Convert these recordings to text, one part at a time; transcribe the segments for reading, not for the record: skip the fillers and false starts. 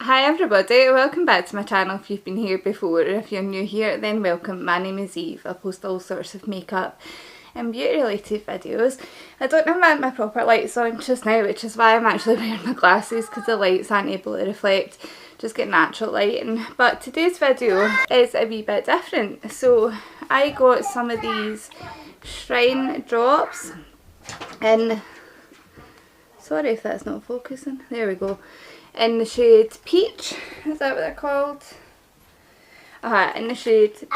Hi everybody, welcome back to my channel if you've been here before, or if you're new here then welcome. My name is Eve. I post all sorts of makeup and beauty related videos. I don't have my proper lights on just now, which is why I'm actually wearing my glasses, because the lights aren't able to reflect, just get natural lighting. But today's video is a wee bit different. So I got some of these Shrine drops in, sorry if that's not focusing, there we go, in the shade Peach, is that what they're called? In the shade Peach.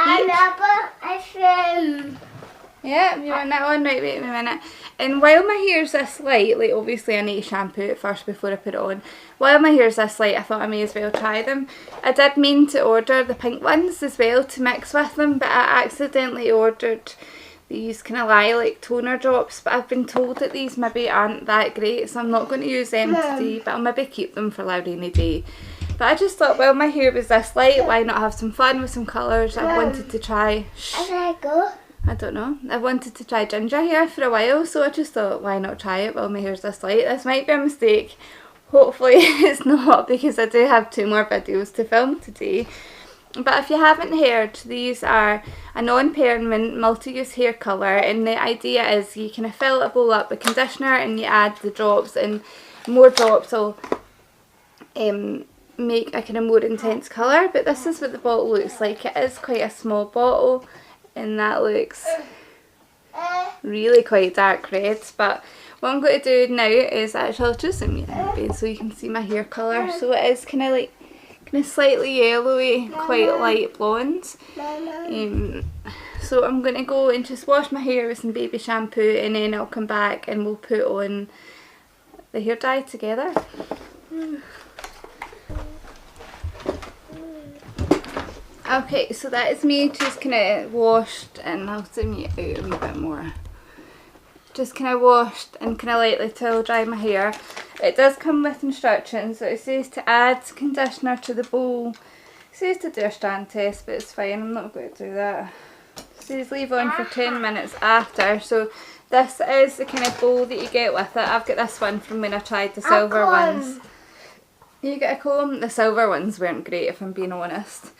Yeah, you want that one? Right, wait a minute. And while my hair's this light, like obviously I need to shampoo it first before I put it on. While my hair's this light, I thought I may as well try them. I did mean to order the pink ones as well to mix with them, but I accidentally ordered these kind of lilac toner drops, but I've been told that these maybe aren't that great, so I'm not going to use them today, but I'll maybe keep them for a rainy day. But I just thought, well, my hair was this light, why not have some fun with some colours? I wanted to try, I don't know, I wanted to try ginger hair for a while, so I just thought, why not try it while my hair's this light? This might be a mistake, hopefully it's not, because I do have 2 more videos to film today. But if you haven't heard, these are a non-permanent multi-use hair colour, and the idea is you kind of fill a bowl up with conditioner and you add the drops, and more drops will make a kind of more intense colour. But this is what the bottle looks like. It is quite a small bottle and that looks really quite dark red. But what I'm going to do now is actually, I'll just zoom in so you can see my hair colour. So it is kind of like slightly yellowy, quite light blonde. So I'm going to go and just wash my hair with some baby shampoo, and then I'll come back and we'll put on the hair dye together. Okay, so that is me just kind of washed, and I'll zoom you out a wee bit more. Just kind of washed and kind of lightly towel dry my hair. It does come with instructions. So it says to add conditioner to the bowl. It says to do a strand test, but it's fine, I'm not going to do that. It says leave on for 10 minutes after. So this is the kind of bowl that you get with it. I've got this one from when I tried the silver ones. You get a comb? The silver ones weren't great, if I'm being honest.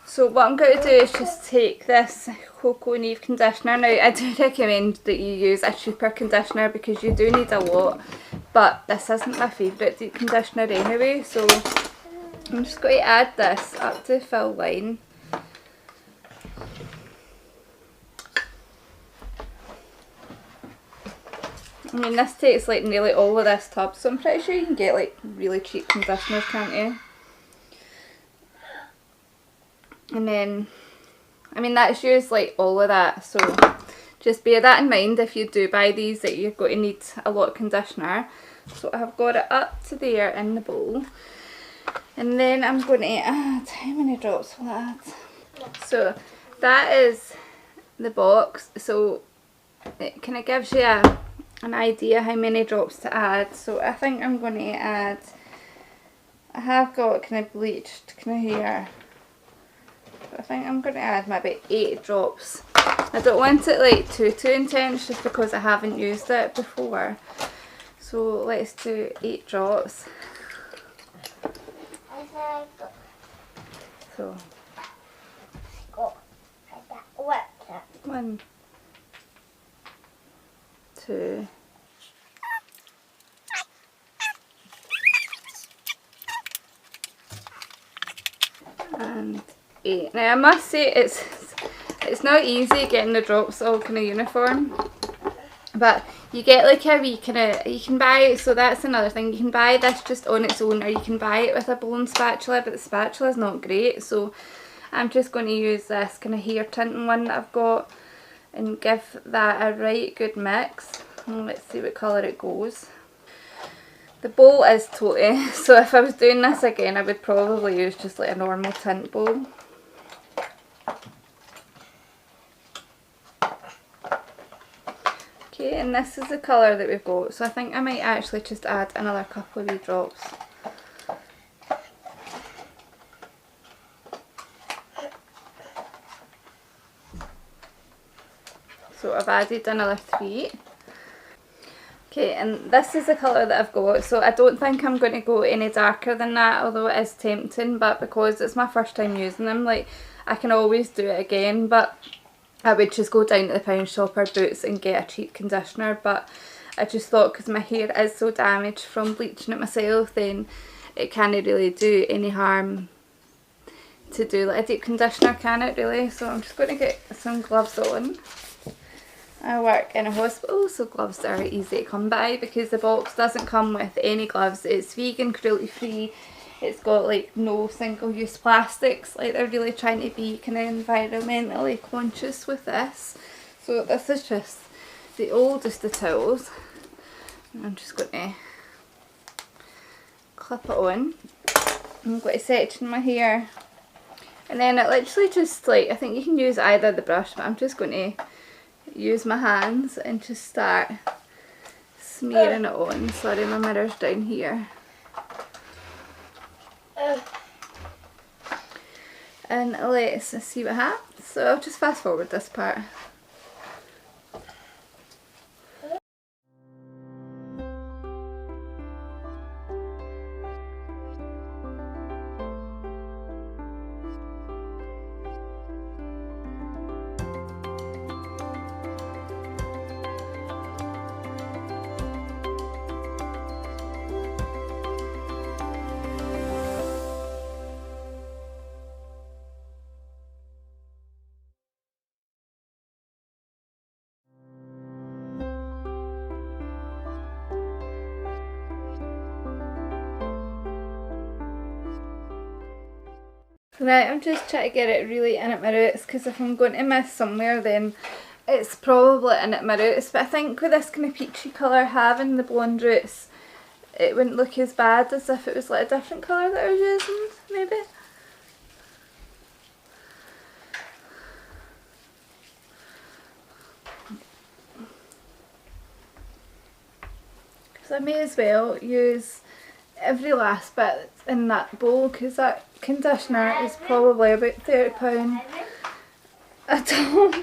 So what I'm going to do is just take this Cocoa and Eve conditioner. Now I do recommend that you use a cheaper conditioner because you do need a lot, but this isn't my favourite deep conditioner anyway, so I'm just going to add this up to full line. I mean, this takes like nearly all of this tub, so I'm pretty sure you can get like really cheap conditioners, can't you? And then, I mean, that's used like all of that, so just bear that in mind if you do buy these, that you're going to need a lot of conditioner. So I've got it up to there in the bowl, and then I'm going to add, how many drops will I add? So that is the box, so it kind of gives you an idea how many drops to add. So I think I'm going to add, I have got kind of bleached kind of hair, I think I'm going to add maybe 8 drops. I don't want it like too intense just because I haven't used it before. So let's do 8 drops. So 1, 2, and 8. Now I must say it's not easy getting the drops all kind of uniform, but you get like a wee kind of, you can buy it, so that's another thing, you can buy this just on its own, or you can buy it with a blown spatula, but the spatula is not great, so I'm just going to use this kind of hair tinting one that I've got and give that a right good mix. And let's see what colour it goes. The bowl is totally, so if I was doing this again I would probably use just like a normal tint bowl. Okay, and this is the colour that we've got, so I think I might actually just add another couple of wee drops. So I've added another 3. Okay, and this is the colour that I've got, so I don't think I'm going to go any darker than that, although it is tempting, but because it's my first time using them, like, I can always do it again, but I would just go down to the pound shop or Boots and get a cheap conditioner, but I just thought because my hair is so damaged from bleaching it myself, then it can't really do any harm to do like a deep conditioner, can it really? So I'm just going to get some gloves on. I work in a hospital, so gloves are easy to come by because the box doesn't come with any gloves. It's vegan, cruelty free, it's got like no single use plastics, like they're really trying to be kind of environmentally conscious with this. So this is just the oldest of towels. I'm just going to clip it on. I'm going to section my hair, and then it literally just like, I think you can use either the brush, but I'm just going to use my hands and just start smearing it on. Sorry, my mirror's down here. And let's see what happens. So I'll just fast forward this part. Right, I'm just trying to get it really in at my roots, because if I'm going to miss somewhere then it's probably in at my roots. But I think with this kind of peachy colour, having the blonde roots, it wouldn't look as bad as if it was like a different colour that I was using, maybe. So I may as well use every last bit in that bowl, because that conditioner is probably about £30 a tube.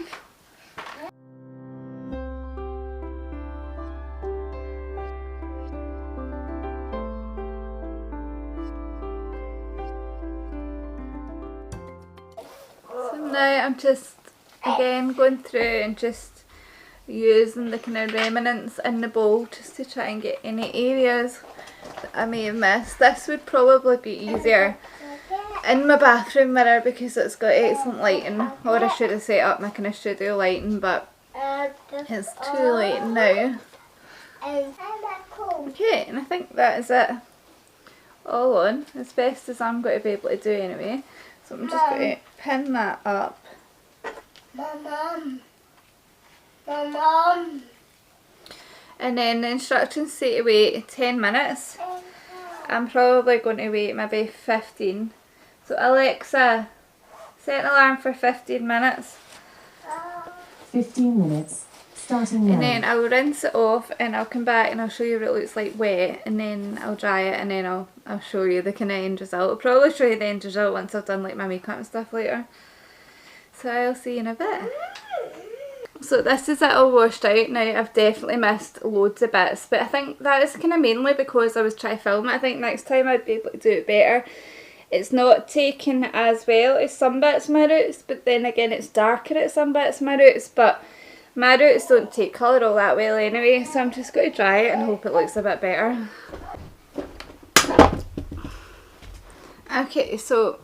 So now I'm just again going through and just using the kind of remnants in the bowl just to try and get any areas that I may have missed. This would probably be easier in my bathroom mirror because it's got excellent lighting, or I should have set up my kind of studio lighting, but it's too late now. Okay, and I think that is it all on, as best as I'm going to be able to do anyway. So I'm just going to pin that up. And then the instructions say to wait 10 minutes. I'm probably going to wait maybe 15. So Alexa, set an alarm for 15 minutes. 15 minutes. Starting now. And then I'll rinse it off and I'll come back and I'll show you what it looks like wet, and then I'll dry it, and then I'll show you the kind of end result. I'll probably show you the end result once I've done like my makeup and stuff later. So I'll see you in a bit. So this is it all washed out. Now I've definitely missed loads of bits, but I think that is kind of mainly because I was trying to film it. I think next time I'd be able to do it better. It's not taken as well as some bits of my roots, but then again it's darker at some bits of my roots, but my roots don't take colour all that well anyway, so I'm just going to dry it and hope it looks a bit better. Okay, so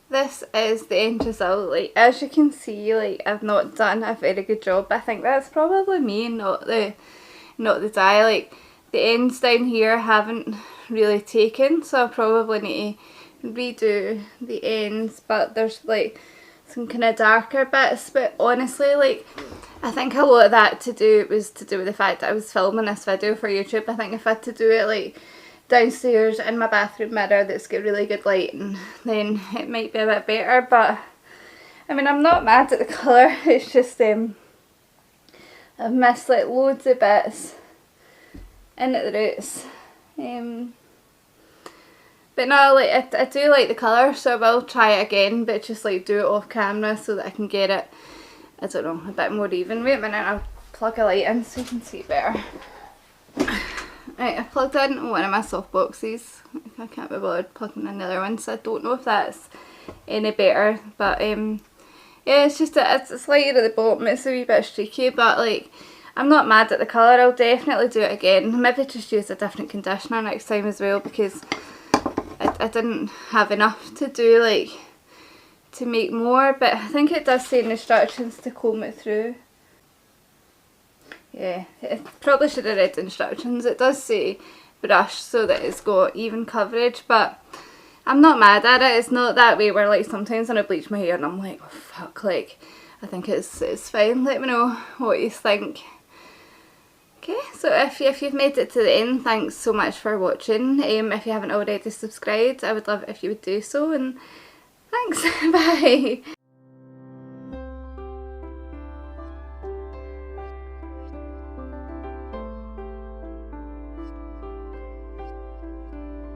this is the end result. Like, as you can see, like, I've not done a very good job. I think that's probably me, not the dye. Like, the ends down here haven't really taken, so I'll probably need to redo the ends, but there's like some kind of darker bits. But honestly, like, I think a lot of that was to do with the fact that I was filming this video for YouTube. I think if I had to do it like downstairs in my bathroom mirror that's got really good lighting, then it might be a bit better. But I mean, I'm not mad at the colour, it's just I've missed like loads of bits in at the roots. But no, like I do like the colour, so I will try it again, but just like do it off camera so that I can get it, I don't know, a bit more even. Wait a minute, I'll plug a light in so you can see better. Right, I plugged in one of my soft boxes. I can't be bothered plugging in another one, so I don't know if that's any better. But yeah, it's just it's lighter at the bottom. It's a wee bit streaky, but like I'm not mad at the colour. I'll definitely do it again. Maybe just use a different conditioner next time as well, because I didn't have enough to do like to make more. But I think it does say in the instructions to comb it through. Yeah, it probably should have read the instructions. It does say brush so that it's got even coverage, but I'm not mad at it. It's not that way where like sometimes when I bleach my hair and I'm like, oh fuck, like I think it's fine. Let me know what you think. Okay, so if you've made it to the end, thanks so much for watching. If you haven't already subscribed, I would love it if you would do so, and thanks. Bye.